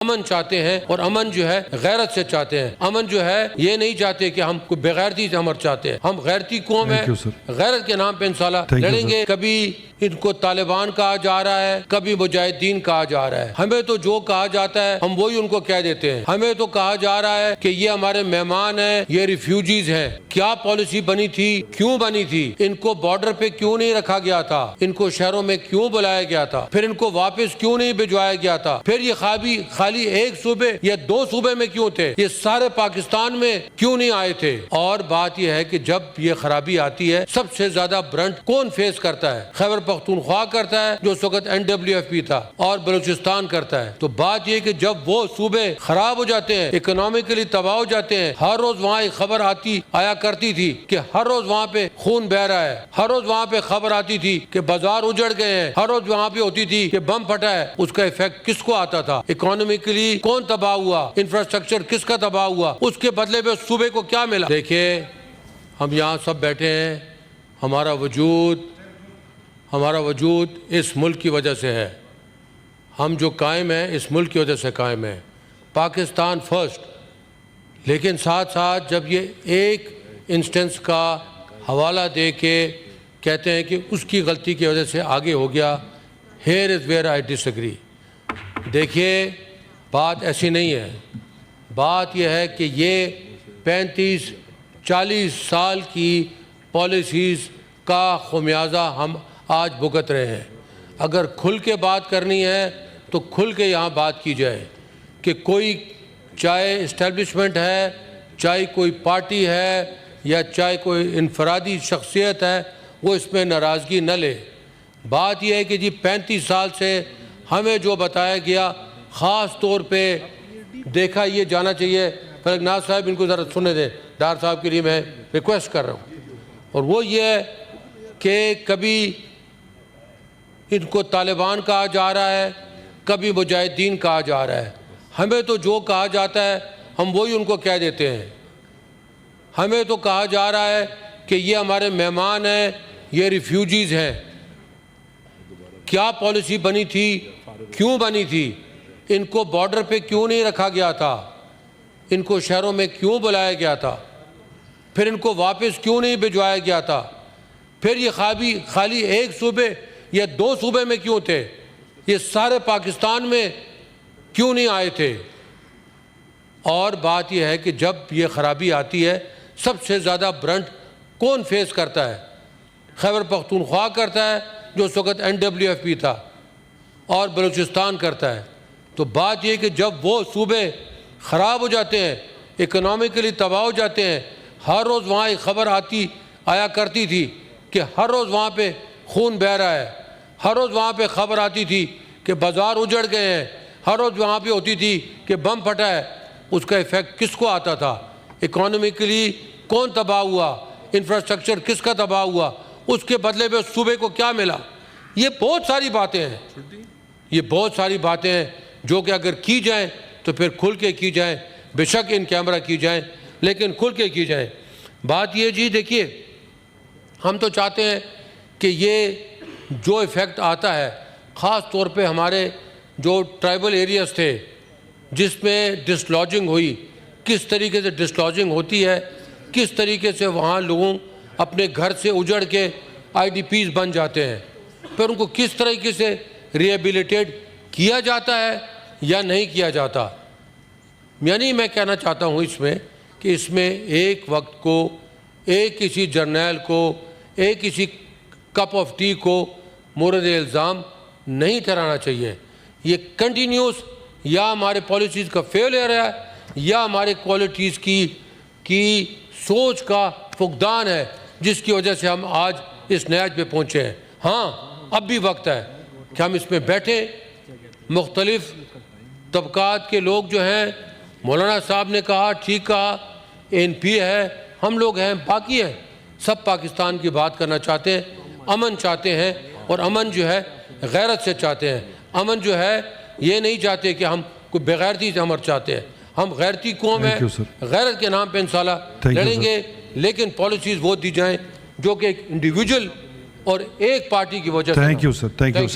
अमन चाहते हैं और अमन जो है गैरत से चाहते हैं। अमन जो है ये नहीं चाहते कि हम कोई बेगैरती से अमर चाहते हैं। हम गैरती कौम है, गैरत के नाम पे इंशाल्लाह लड़ेंगे। कभी इनको तालिबान कहा जा रहा है, कभी मुजाहिदीन कहा जा रहा है। हमें तो जो कहा जाता है हम वही उनको कह देते हैं। हमें तो कहा जा रहा है कि ये हमारे मेहमान हैं, ये रिफ्यूजीज हैं। क्या पॉलिसी बनी थी, क्यों बनी थी, इनको बॉर्डर पे क्यों नहीं रखा गया था, इनको शहरों में क्यों बुलाया गया था, फिर इनको वापस क्यों नहीं भिजवाया गया था, फिर ये खाली एक सूबे या दो सूबे में क्यों थे, ये सारे पाकिस्तान में क्यों नहीं आए थे। और बात यह है कि जब ये खराबी आती है सबसे ज्यादा ब्रंट कौन फेस करता है? खैबर पख्तूनख्वा करता है जो उस वक्त NWFP था, और बलूचिस्तान करता है। तो बात यह कि जब वो सूबे खराब हो जाते हैं, इकोनॉमिकली तबाह हो जाते हैं, हर रोज वहाँ एक खबर आया करती थी कि हर रोज वहाँ पे खून बह रहा है, हर रोज वहाँ पे खबर आती थी कि बाजार उजड़ गए हैं, हर रोज वहाँ पे होती थी कि बम फटा है। उसका इफेक्ट किसको आता था? इकोनॉमिकली कौन तबाह हुआ, इंफ्रास्ट्रक्चर किसका तबाह हुआ, उसके बदले में सूबे को क्या मिला? देखिए, हम यहाँ सब बैठे हैं, हमारा वजूद इस मुल्क की वजह से है। हम जो कायम है इस मुल्क की वजह से कायम है, पाकिस्तान फर्स्ट। लेकिन साथ साथ जब ये एक इंस्टेंस का हवाला दे के कहते हैं कि उसकी गलती की वजह से आगे हो गया, here is where I disagree. देखिए, बात ऐसी नहीं है। बात यह है कि ये 35-40 साल की पॉलिसीज़ का खुमियाजा हम आज भुगत रहे हैं। अगर खुल के बात करनी है तो खुल के यहाँ बात की जाए कि कोई चाहे इस्टेब्लिशमेंट है, चाहे कोई पार्टी है, या चाहे कोई इनफरादी शख्सियत है, वो इसमें नाराज़गी न ले। बात यह है कि जी 35 साल से हमें जो बताया गया, ख़ास तौर पे देखा ये जाना चाहिए। फलकनाथ साहब इनको ज़रा सुनने दें, डार साहब के लिए मैं रिक्वेस्ट कर रहा हूँ। और वो ये है कि कभी इनको तालिबान कहा जा रहा है, कभी मुजाहिदीन कहा जा रहा है। हमें तो जो कहा जाता है हम वही उनको कह देते हैं। हमें तो कहा जा रहा है कि ये हमारे मेहमान हैं, ये रिफ्यूजीज हैं। क्या पॉलिसी बनी थी, क्यों बनी थी, इनको बॉर्डर पे क्यों नहीं रखा गया था, इनको शहरों में क्यों बुलाया गया था, फिर इनको वापस क्यों नहीं भिजवाया गया था, फिर ये खाली एक सूबे या दो सूबे में क्यों थे, ये सारे पाकिस्तान में क्यों नहीं आए थे। और बात यह है कि जब ये खराबी आती है सबसे ज़्यादा ब्रंट कौन फेस करता है? खैबर पख्तूनख्वा करता है जो उस वक्त NWFP था, और बलूचिस्तान करता है। तो बात यह कि जब वो सूबे ख़राब हो जाते हैं, इकोनॉमिकली तबाह हो जाते हैं, हर रोज़ वहाँ एक खबर आया करती थी कि हर रोज़ वहाँ पे खून बह रहा है, हर रोज़ वहाँ पे खबर आती थी कि बाजार उजड़ गए हैं, हर रोज़ वहाँ पे होती थी कि बम फटा है। उसका इफेक्ट किसको आता था? इकोनॉमिकली कौन तबाह हुआ, इंफ्रास्ट्रक्चर किसका तबाह हुआ, उसके बदले में सूबे को क्या मिला? ये बहुत सारी बातें हैं, ये बहुत सारी बातें हैं जो कि अगर की जाएँ तो फिर खुल के की जाएँ, बेशक इन कैमरा की जाएँ, लेकिन खुल के की जाएँ। बात ये जी, देखिए, हम तो चाहते हैं कि ये जो इफ़ेक्ट आता है, ख़ास तौर पे हमारे जो ट्राइबल एरियाज़ थे जिसमें डिसलॉजिंग हुई, किस तरीके से डिसलॉजिंग होती है, किस तरीके से वहाँ लोगों अपने घर से उजड़ के IDPs बन जाते हैं, फिर उनको किस तरीके से रिहेबिलिटेट किया जाता है या नहीं किया जाता। यानी मैं कहना चाहता हूँ इसमें कि इसमें एक वक्त को, एक किसी जर्नैल को, एक किसी कप ऑफ टी को मोरद इल्ज़ाम नहीं ठहराना चाहिए। ये कंटिन्यूस या हमारे पॉलिसीज़ का फेलियर है या हमारे क्वालिटीज़ की सोच का फुकदान है, जिसकी वजह से हम आज इस नयाज पे पहुँचे हैं। हाँ, अब भी वक्त है कि हम इसमें बैठें, मुख्तलिफ तबकात के लोग जो हैं, मौलाना साहब ने कहा, ठीक कहा, NP है, हम लोग हैं, बाकी हैं, सब पाकिस्तान की बात करना चाहते हैं, अमन चाहते हैं, और अमन जो है गैरत से चाहते हैं। अमन जो है ये नहीं चाहते कि हम कोई बेगैरती से अमर चाहते हैं। हम गैरती कौम है, गैरत के नाम पे इंशाल्लाह लड़ेंगे। लेकिन पॉलिसीज़ वो दी जाएँ जो कि एक इंडिविजुअल और एक पार्टी की वजह से। Thank you sir, thank you.